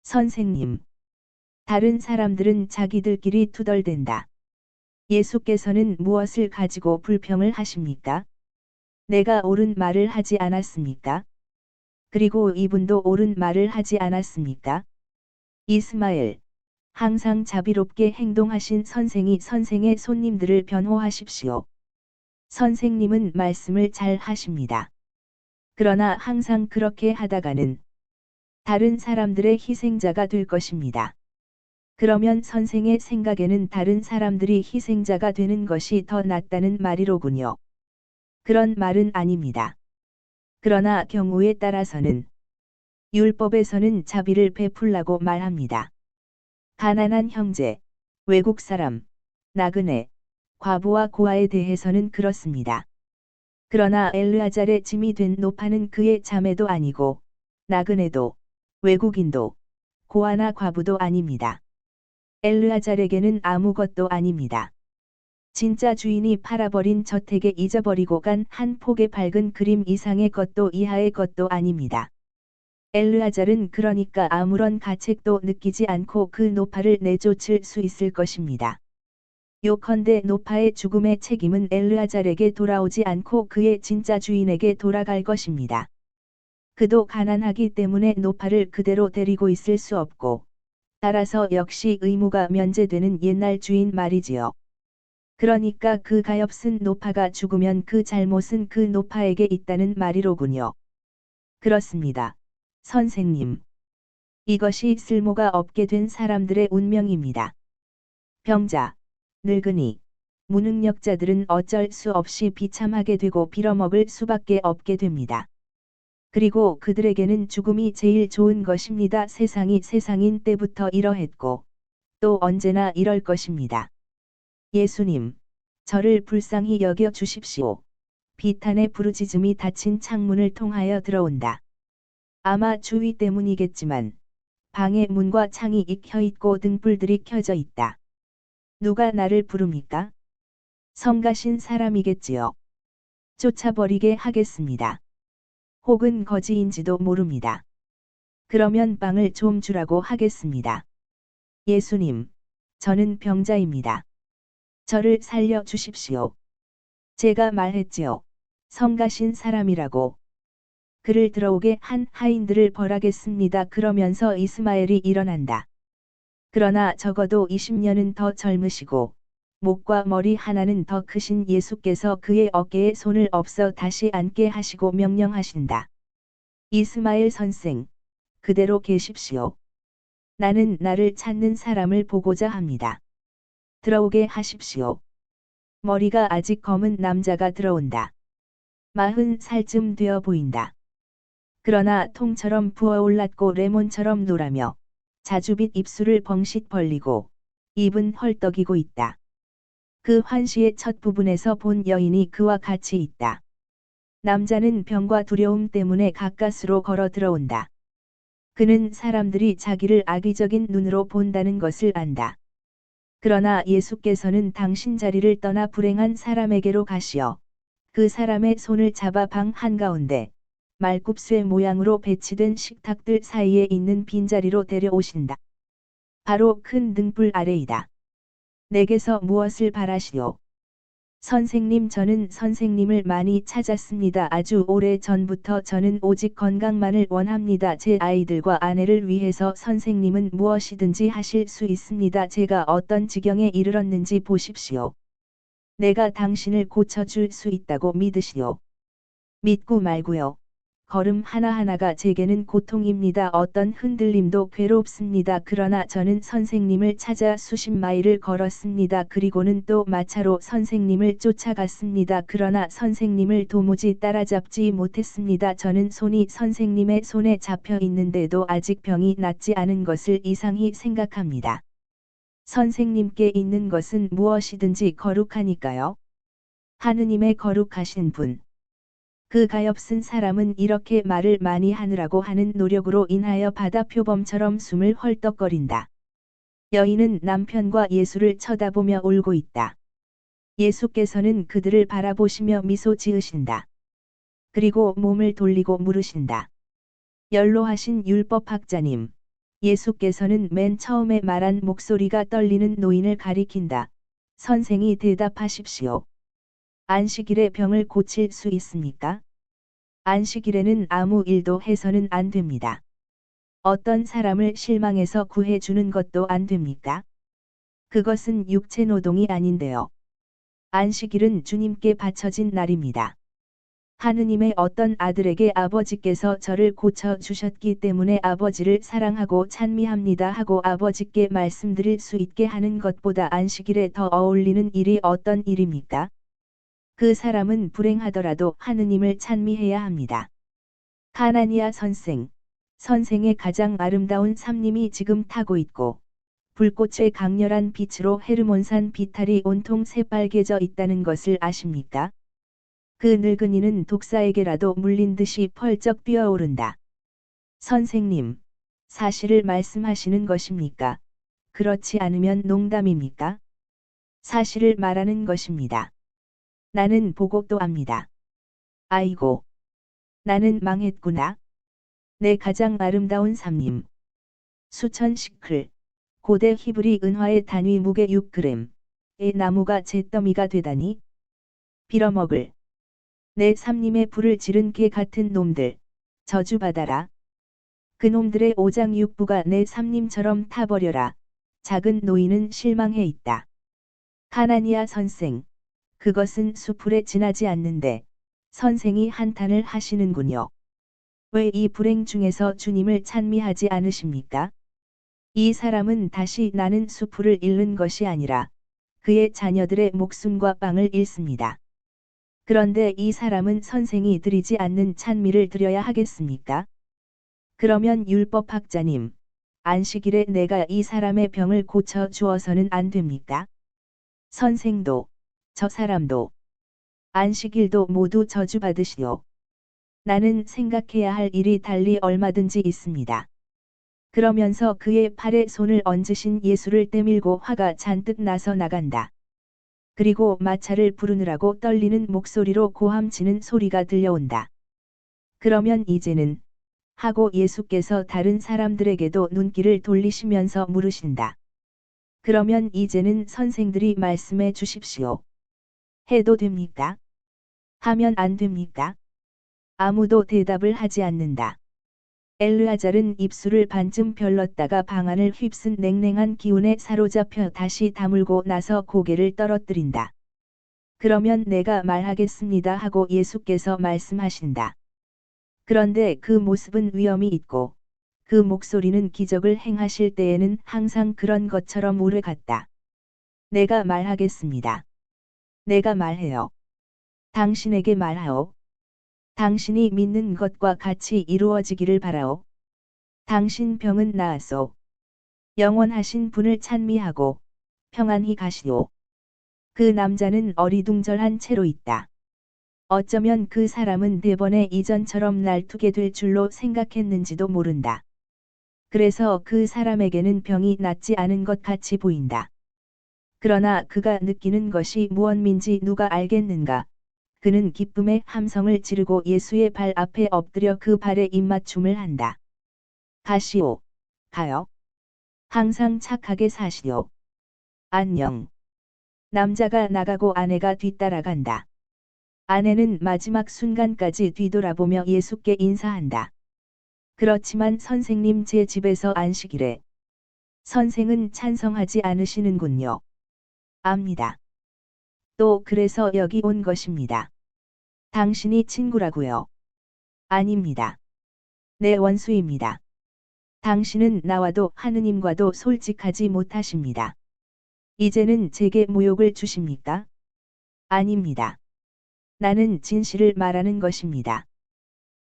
선생님. 다른 사람들은 자기들끼리 투덜댄다. 예수께서는 무엇을 가지고 불평을 하십니까? 내가 옳은 말을 하지 않았습니까? 그리고 이분도 옳은 말을 하지 않았습니까? 이스마엘, 항상 자비롭게 행동하신 선생이 선생의 손님들을 변호하십시오. 선생님은 말씀을 잘 하십니다. 그러나 항상 그렇게 하다가는 다른 사람들의 희생자가 될 것입니다. 그러면 선생의 생각에는 다른 사람들이 희생자가 되는 것이 더 낫다는 말이로군요. 그런 말은 아닙니다. 그러나 경우에 따라서는 율법에서는 자비를 베풀라고 말합니다. 가난한 형제, 외국 사람, 나그네, 과부와 고아에 대해서는 그렇습니다. 그러나 엘르아잘의 짐이 된 노파는 그의 자매도 아니고 나그네도 외국인도 고아나 과부도 아닙니다. 엘르아잘에게는 아무것도 아닙니다. 진짜 주인이 팔아버린 저택에 잊어버리고 간 한 폭의 밝은 그림 이상의 것도 이하의 것도 아닙니다. 엘르아잘은 그러니까 아무런 가책도 느끼지 않고 그 노파를 내쫓을 수 있을 것입니다. 요컨대 노파의 죽음의 책임은 엘르아잘에게 돌아오지 않고 그의 진짜 주인에게 돌아갈 것입니다. 그도 가난하기 때문에 노파를 그대로 데리고 있을 수 없고, 따라서 역시 의무가 면제되는 옛날 주인 말이지요. 그러니까 그 가엾은 노파가 죽으면 그 잘못은 그 노파에게 있다는 말이로군요. 그렇습니다. 선생님. 이것이 쓸모가 없게 된 사람들의 운명입니다. 병자, 늙은이, 무능력자들은 어쩔 수 없이 비참하게 되고 빌어먹을 수밖에 없게 됩니다. 그리고 그들에게는 죽음이 제일 좋은 것입니다. 세상이 세상인 때부터 이러했고, 또 언제나 이럴 것입니다. 예수님, 저를 불쌍히 여겨 주십시오. 비탄의 부르짖음이 닫힌 창문을 통하여 들어온다. 아마 주위 때문이겠지만, 방의 문과 창이 익혀 있고 등불들이 켜져 있다. 누가 나를 부릅니까? 성가신 사람이겠지요. 쫓아버리게 하겠습니다. 혹은 거지인지도 모릅니다. 그러면 빵을 좀 주라고 하겠습니다. 예수님, 저는 병자입니다. 저를 살려 주십시오. 제가 말했지요. 성가신 사람이라고. 그를 들어오게 한 하인들을 벌하겠습니다. 그러면서 이스마엘이 일어난다. 그러나 적어도 20년은 더 젊으시고 목과 머리 하나는 더 크신 예수께서 그의 어깨에 손을 엎어 다시 앉게 하시고 명령하신다. 이스마엘 선생, 그대로 계십시오. 나는 나를 찾는 사람을 보고자 합니다. 들어오게 하십시오. 머리가 아직 검은 남자가 들어온다. 40살쯤 되어 보인다. 그러나 통처럼 부어올랐고 레몬처럼 노라며 자주빛 입술을 벙씩 벌리고 입은 헐떡이고 있다. 그 환시의 첫 부분에서 본 여인이 그와 같이 있다. 남자는 병과 두려움 때문에 가까스로 걸어 들어온다. 그는 사람들이 자기를 악의적인 눈으로 본다는 것을 안다. 그러나 예수께서는 당신 자리를 떠나 불행한 사람에게로 가시어 그 사람의 손을 잡아 방 한가운데 말굽쇠 모양으로 배치된 식탁들 사이에 있는 빈자리로 데려오신다. 바로 큰 등불 아래이다. 내게서 무엇을 바라시오? 선생님, 저는 선생님을 많이 찾았습니다. 아주 오래 전부터 저는 오직 건강만을 원합니다. 제 아이들과 아내를 위해서 선생님은 무엇이든지 하실 수 있습니다. 제가 어떤 지경에 이르렀는지 보십시오. 내가 당신을 고쳐줄 수 있다고 믿으시오. 믿고 말고요. 걸음 하나하나가 제게는 고통입니다. 어떤 흔들림도 괴롭습니다. 그러나 저는 선생님을 찾아 수십 마일을 걸었습니다. 그리고는 또 마차로 선생님을 쫓아갔습니다. 그러나 선생님을 도무지 따라잡지 못했습니다. 저는 손이 선생님의 손에 잡혀 있는데도 아직 병이 낫지 않은 것을 이상히 생각합니다. 선생님께 있는 것은 무엇이든지 거룩하니까요. 하느님의 거룩하신 분. 그 가엾은 사람은 이렇게 말을 많이 하느라고 하는 노력으로 인하여 바다표범처럼 숨을 헐떡거린다. 여인은 남편과 예수를 쳐다보며 울고 있다. 예수께서는 그들을 바라보시며 미소 지으신다. 그리고 몸을 돌리고 물으신다. 연로하신 율법학자님. 예수께서는 맨 처음에 말한 목소리가 떨리는 노인을 가리킨다. 선생이 대답하십시오. 안식일에 병을 고칠 수 있습니까? 안식일에는 아무 일도 해서는 안 됩니다. 어떤 사람을 실망해서 구해주는 것도 안 됩니까? 그것은 육체 노동이 아닌데요. 안식일은 주님께 바쳐진 날입니다. 하느님의 어떤 아들에게 아버지께서 저를 고쳐주셨기 때문에 아버지를 사랑하고 찬미합니다 하고 아버지께 말씀드릴 수 있게 하는 것보다 안식일에 더 어울리는 일이 어떤 일입니까? 그 사람은 불행하더라도 하느님을 찬미해야 합니다. 하나니아 선생, 선생의 가장 아름다운 삶님이 지금 타고 있고 불꽃의 강렬한 빛으로 헤르몬산 비탈이 온통 새빨개져 있다는 것을 아십니까? 그 늙은이는 독사에게라도 물린 듯이 펄쩍 뛰어오른다. 선생님, 사실을 말씀하시는 것입니까? 그렇지 않으면 농담입니까? 사실을 말하는 것입니다. 나는 보고도 압니다. 아이고, 나는 망했구나. 내 가장 아름다운 삼님. 수천 시클, 고대 히브리 은화의 단위 무게 6g의 나무가 잿더미가 되다니. 빌어먹을. 내 삼님의 불을 지른 개 같은 놈들, 저주받아라. 그놈들의 오장육부가 내 삼님처럼 타버려라. 작은 노인은 실망해 있다. 하나니아 선생, 그것은 수풀에 지나지 않는데 선생이 한탄을 하시는군요. 왜 이 불행 중에서 주님을 찬미하지 않으십니까? 이 사람은 다시 나는 수풀을 잃는 것이 아니라 그의 자녀들의 목숨과 빵을 잃습니다. 그런데 이 사람은 선생이 드리지 않는 찬미를 드려야 하겠습니까? 그러면 율법학자님, 안식일에 내가 이 사람의 병을 고쳐 주어서는 안 됩니까? 선생도, 저 사람도, 안식일도 모두 저주받으시오. 나는 생각해야 할 일이 달리 얼마든지 있습니다. 그러면서 그의 팔에 손을 얹으신 예수를 떼밀고 화가 잔뜩 나서 나간다. 그리고 마차를 부르느라고 떨리는 목소리로 고함치는 소리가 들려온다. 그러면 이제는 하고 예수께서 다른 사람들에게도 눈길을 돌리시면서 물으신다. 그러면 이제는 선생들이 말씀해 주십시오. 해도 됩니까? 하면 안 됩니까? 아무도 대답을 하지 않는다. 엘르아잘은 입술을 반쯤 별렀다가 방안을 휩쓴 냉랭한 기운에 사로잡혀 다시 다물고 나서 고개를 떨어뜨린다. 그러면 내가 말하겠습니다 하고 예수께서 말씀하신다. 그런데 그 모습은 위엄이 있고 그 목소리는 기적을 행하실 때에는 항상 그런 것처럼 오래 갔다. 내가 말하겠습니다. 내가 말해요. 당신에게 말하오. 당신이 믿는 것과 같이 이루어지기를 바라오. 당신 병은 나았소. 영원하신 분을 찬미하고 평안히 가시오. 그 남자는 어리둥절한 채로 있다. 어쩌면 그 사람은 대번에 이전처럼 날투게 될 줄로 생각했는지도 모른다. 그래서 그 사람에게는 병이 낫지 않은 것 같이 보인다. 그러나 그가 느끼는 것이 무엇인지 누가 알겠는가? 그는 기쁨의 함성을 지르고 예수의 발 앞에 엎드려 그 발에 입맞춤을 한다. 가시오. 가요. 항상 착하게 사시오. 안녕. 남자가 나가고 아내가 뒤따라간다. 아내는 마지막 순간까지 뒤돌아보며 예수께 인사한다. 그렇지만 선생님 제 집에서 안식일에. 선생은 찬성하지 않으시는군요. 압니다. 또 그래서 여기 온 것입니다. 당신이 친구라고요? 아닙니다. 내 원수입니다. 당신은 나와도 하느님과도 솔직하지 못하십니다. 이제는 제게 모욕을 주십니까? 아닙니다. 나는 진실을 말하는 것입니다.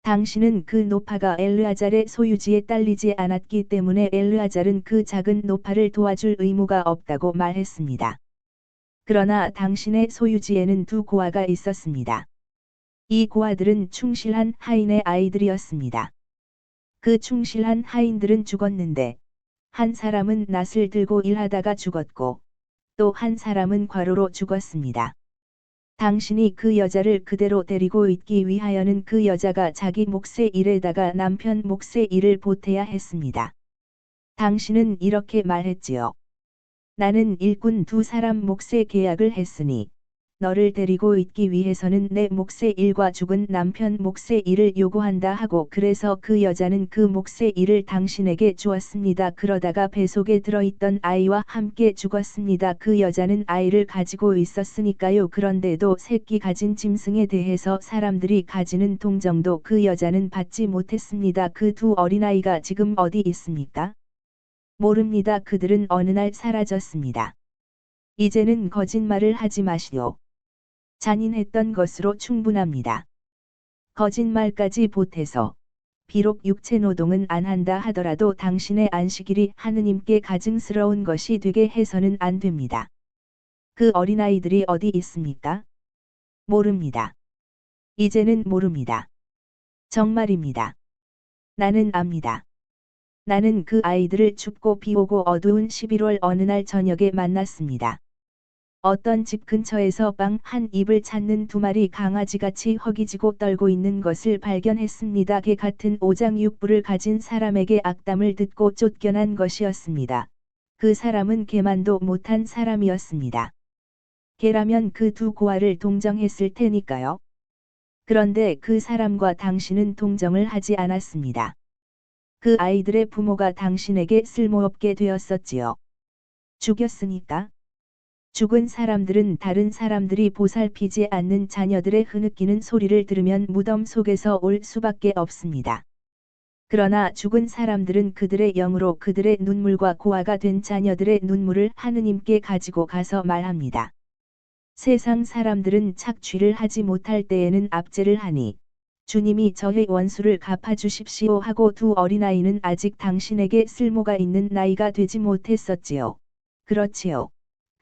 당신은 그 노파가 엘르아잘의 소유지에 딸리지 않았기 때문에 엘르아잘은 그 작은 노파를 도와줄 의무가 없다고 말했습니다. 그러나 당신의 소유지에는 두 고아가 있었습니다. 이 고아들은 충실한 하인의 아이들이었습니다. 그 충실한 하인들은 죽었는데 한 사람은 낫을 들고 일하다가 죽었고 또 한 사람은 과로로 죽었습니다. 당신이 그 여자를 그대로 데리고 있기 위하여는 그 여자가 자기 몫의 일에다가 남편 몫의 일을 보태야 했습니다. 당신은 이렇게 말했지요. 나는 일꾼 두 사람 몫의 계약을 했으니 너를 데리고 있기 위해서는 내 몫의 일과 죽은 남편 몫의 일을 요구한다 하고 그래서 그 여자는 그 몫의 일을 당신에게 주었습니다. 그러다가 뱃속에 들어있던 아이와 함께 죽었습니다. 그 여자는 아이를 가지고 있었으니까요. 그런데도 새끼 가진 짐승에 대해서 사람들이 가지는 동정도 그 여자는 받지 못했습니다. 그 두 어린아이가 지금 어디 있습니까? 모릅니다. 그들은 어느 날 사라졌습니다. 이제는 거짓말을 하지 마시오. 잔인했던 것으로 충분합니다. 거짓말까지 보태서 비록 육체 노동은 안 한다 하더라도 당신의 안식일이 하느님께 가증스러운 것이 되게 해서는 안 됩니다. 그 어린아이들이 어디 있습니까? 모릅니다. 이제는 모릅니다. 정말입니다. 나는 압니다. 나는 그 아이들을 춥고 비오고 어두운 11월 어느 날 저녁에 만났습니다. 어떤 집 근처에서 빵 한 입을 찾는 두 마리 강아지같이 허기지고 떨고 있는 것을 발견했습니다. 개 같은 오장육부를 가진 사람에게 악담을 듣고 쫓겨난 것이었습니다. 그 사람은 개만도 못한 사람이었습니다. 개라면 그 두 고아를 동정했을 테니까요. 그런데 그 사람과 당신은 동정을 하지 않았습니다. 그 아이들의 부모가 당신에게 쓸모없게 되었었지요. 죽였으니까. 죽은 사람들은 다른 사람들이 보살피지 않는 자녀들의 흐느끼는 소리를 들으면 무덤 속에서 올 수밖에 없습니다. 그러나 죽은 사람들은 그들의 영으로 그들의 눈물과 고아가 된 자녀들의 눈물을 하느님께 가지고 가서 말합니다. 세상 사람들은 착취를 하지 못할 때에는 압제를 하니 주님이 저의 원수를 갚아주십시오 하고 두 어린아이는 아직 당신에게 쓸모가 있는 나이가 되지 못했었지요. 그렇지요.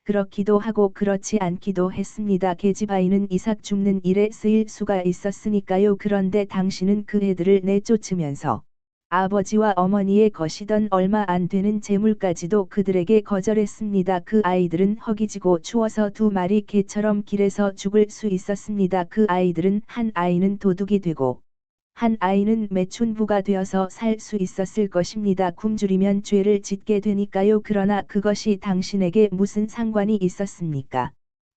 그렇기도 하고 그렇지 않기도 했습니다. 계집아이는 이삭 줍는 일에 쓰일 수가 있었으니까요. 그런데 당신은 그 애들을 내쫓으면서 아버지와 어머니의 것이던 얼마 안 되는 재물까지도 그들에게 거절했습니다. 그 아이들은 허기지고 추워서 두 마리 개처럼 길에서 죽을 수 있었습니다. 그 아이들은 한 아이는 도둑이 되고 한 아이는 매춘부가 되어서 살 수 있었을 것입니다. 굶주리면 죄를 짓게 되니까요. 그러나 그것이 당신에게 무슨 상관이 있었습니까?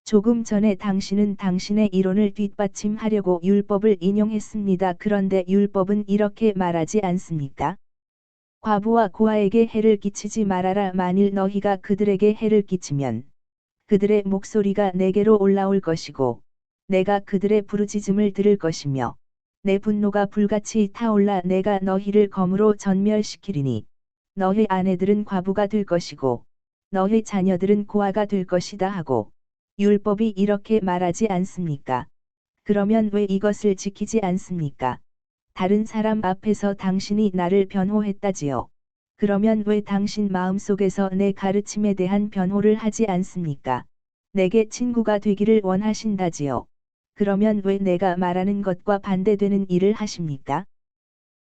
조금 전에 당신은 당신의 이론을 뒷받침하려고 율법을 인용했습니다. 그런데 율법은 이렇게 말하지 않습니까? 과부와 고아에게 해를 끼치지 말아라. 만일 너희가 그들에게 해를 끼치면 그들의 목소리가 내게로 올라올 것이고 내가 그들의 부르짖음을 들을 것이며 내 분노가 불같이 타올라 내가 너희를 검으로 전멸시키리니 너희 아내들은 과부가 될 것이고 너희 자녀들은 고아가 될 것이다 하고 율법이 이렇게 말하지 않습니까? 그러면 왜 이것을 지키지 않습니까? 다른 사람 앞에서 당신이 나를 변호했다지요. 그러면 왜 당신 마음속에서 내 가르침에 대한 변호를 하지 않습니까? 내게 친구가 되기를 원하신다지요. 그러면 왜 내가 말하는 것과 반대되는 일을 하십니까?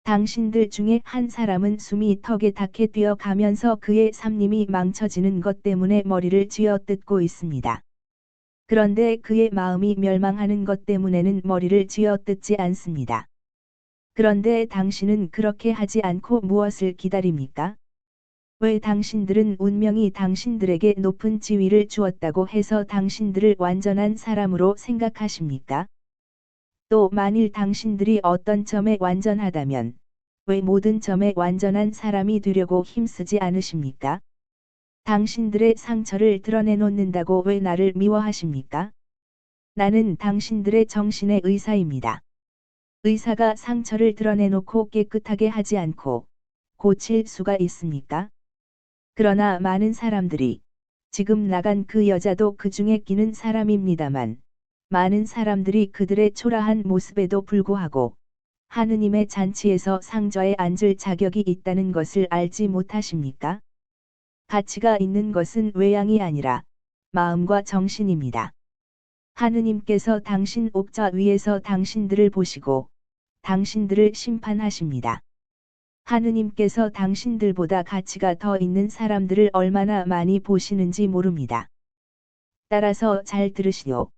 당신들 중에 한 사람은 숨이 턱에 닿게 뛰어가면서 그의 삶님이 망쳐지는 것 때문에 머리를 쥐어뜯고 있습니다. 그런데 그의 마음이 멸망하는 것 때문에는 머리를 쥐어뜯지 않습니다. 그런데 당신은 그렇게 하지 않고 무엇을 기다립니까? 왜 당신들은 운명이 당신들에게 높은 지위를 주었다고 해서 당신들을 완전한 사람으로 생각하십니까? 또 만일 당신들이 어떤 점에 완전하다면 왜 모든 점에 완전한 사람이 되려고 힘쓰지 않으십니까? 당신들의 상처를 드러내놓는다고 왜 나를 미워하십니까? 나는 당신들의 정신의 의사입니다. 의사가 상처를 드러내놓고 깨끗하게 하지 않고 고칠 수가 있습니까? 그러나 많은 사람들이 지금 나간 그 여자도 그 중에 끼는 사람입니다만 많은 사람들이 그들의 초라한 모습에도 불구하고 하느님의 잔치에서 상저에 앉을 자격이 있다는 것을 알지 못하십니까? 가치가 있는 것은 외양이 아니라 마음과 정신입니다. 하느님께서 당신 옥좌 위에서 당신들을 보시고 당신들을 심판하십니다. 하느님께서 당신들보다 가치가 더 있는 사람들을 얼마나 많이 보시는지 모릅니다. 따라서 잘 들으시오.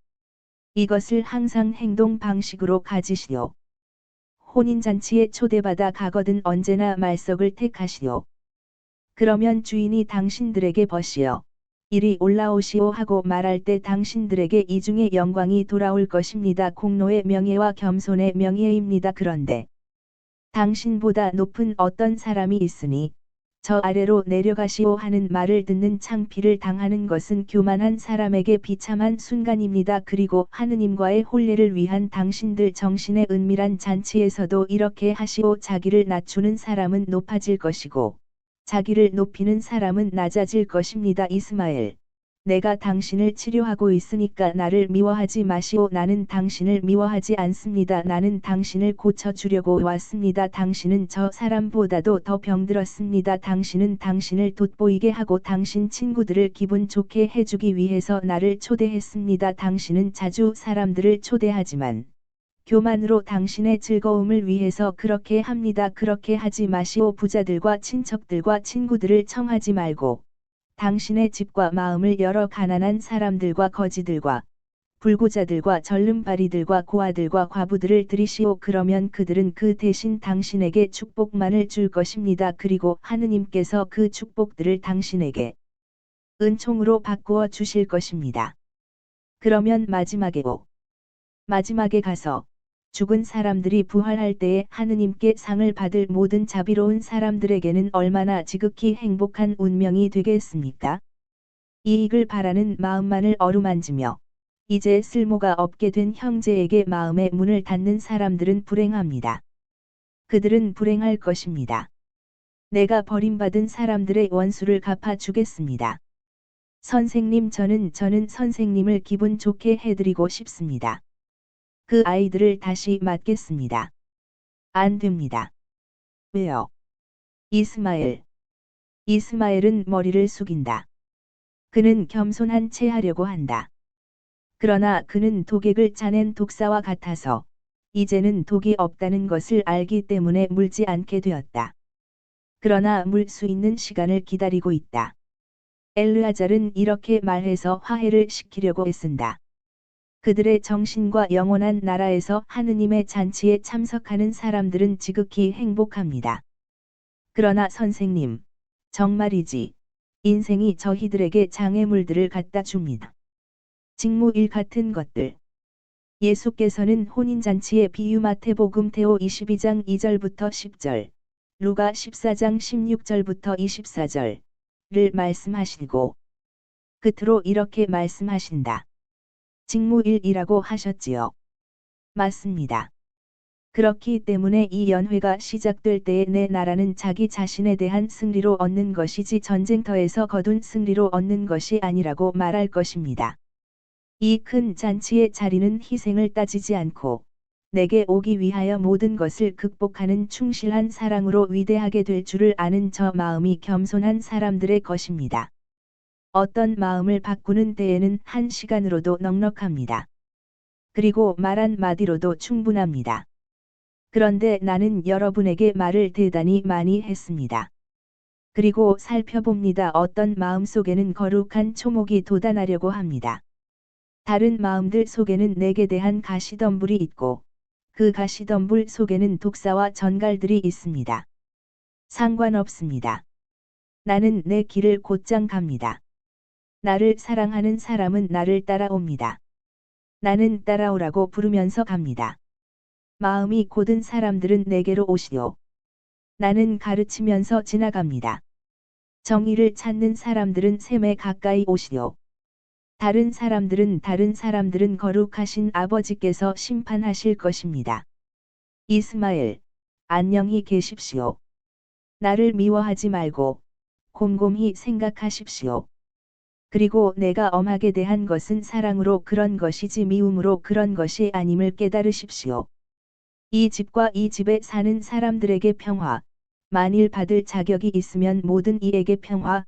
이것을 항상 행동 방식으로 가지시오. 혼인잔치에 초대받아 가거든 언제나 말석을 택하시오. 그러면 주인이 당신들에게 버시어 이리 올라오시오 하고 말할 때 당신들에게 이중의 영광이 돌아올 것입니다. 공로의 명예와 겸손의 명예입니다. 그런데 당신보다 높은 어떤 사람이 있으니 저 아래로 내려가시오 하는 말을 듣는 창피를 당하는 것은 교만한 사람에게 비참한 순간입니다. 그리고 하느님과의 혼례를 위한 당신들 정신의 은밀한 잔치에서도 이렇게 하시오. 자기를 낮추는 사람은 높아질 것이고 자기를 높이는 사람은 낮아질 것입니다. 이스마엘 내가 당신을 치료하고 있으니까 나를 미워하지 마시오. 나는 당신을 미워하지 않습니다. 나는 당신을 고쳐주려고 왔습니다. 당신은 저 사람보다도 더 병들었습니다. 당신은 당신을 돋보이게 하고 당신 친구들을 기분 좋게 해주기 위해서 나를 초대했습니다. 당신은 자주 사람들을 초대하지만 교만으로 당신의 즐거움을 위해서 그렇게 합니다. 그렇게 하지 마시오. 부자들과 친척들과 친구들을 청하지 말고 당신의 집과 마음을 열어 가난한 사람들과 거지들과 불구자들과 절름발이들과 고아들과 과부들을 들이시오. 그러면 그들은 그 대신 당신에게 축복만을 줄 것입니다. 그리고 하느님께서 그 축복들을 당신에게 은총으로 바꾸어 주실 것입니다. 그러면 마지막에 가서 죽은 사람들이 부활할 때에 하느님께 상을 받을 모든 자비로운 사람들에게는 얼마나 지극히 행복한 운명이 되겠습니까? 이익을 바라는 마음만을 어루만지며 이제 쓸모가 없게 된 형제에게 마음의 문을 닫는 사람들은 불행합니다. 그들은 불행할 것입니다. 내가 버림받은 사람들의 원수를 갚아 주겠습니다. 선생님, 저는 선생님을 기분 좋게 해드리고 싶습니다. 그 아이들을 다시 맞겠습니다. 안 됩니다. 왜요? 이스마엘은 머리를 숙인다. 그는 겸손한 채 하려고 한다. 그러나 그는 독액을 짜낸 독사와 같아서 이제는 독이 없다는 것을 알기 때문에 물지 않게 되었다. 그러나 물 수 있는 시간을 기다리고 있다. 엘르아잘은 이렇게 말해서 화해를 시키려고 애쓴다. 그들의 정신과 영원한 나라에서 하느님의 잔치에 참석하는 사람들은 지극히 행복합니다. 그러나 선생님, 정말이지, 인생이 저희들에게 장애물들을 갖다 줍니다. 직무일 같은 것들. 예수께서는 혼인잔치의 비유 마태복음 테오 22장 2절부터 10절, 루가 14장 16절부터 24절을 말씀하시고 끝으로 이렇게 말씀하신다. 직무일이라고 하셨지요. 맞습니다. 그렇기 때문에 이 연회가 시작될 때에 내 나라는 자기 자신에 대한 승리로 얻는 것이지 전쟁터에서 거둔 승리로 얻는 것이 아니라고 말할 것입니다. 이 큰 잔치의 자리는 희생을 따지지 않고 내게 오기 위하여 모든 것을 극복하는 충실한 사랑으로 위대하게 될 줄을 아는 저 마음이 겸손한 사람들의 것입니다. 어떤 마음을 바꾸는 데에는 1시간으로도 넉넉합니다. 그리고 말 한마디로도 충분합니다. 그런데 나는 여러분에게 말을 대단히 많이 했습니다. 그리고 살펴봅니다. 어떤 마음 속에는 거룩한 초목이 돋아나려고 합니다. 다른 마음들 속에는 내게 대한 가시덤불이 있고 그 가시덤불 속에는 독사와 전갈들이 있습니다. 상관없습니다. 나는 내 길을 곧장 갑니다. 나를 사랑하는 사람은 나를 따라옵니다. 나는 따라오라고 부르면서 갑니다. 마음이 곧은 사람들은 내게로 오시오. 나는 가르치면서 지나갑니다. 정의를 찾는 사람들은 샘에 가까이 오시오. 다른 사람들은 거룩하신 아버지께서 심판하실 것입니다. 이스마엘, 안녕히 계십시오. 나를 미워하지 말고 곰곰이 생각하십시오. 그리고 내가 엄하게 대한 것은 사랑으로 그런 것이지 미움으로 그런 것이 아님을 깨달으십시오. 이 집과 이 집에 사는 사람들에게 평화, 만일 받을 자격이 있으면 모든 이에게 평화,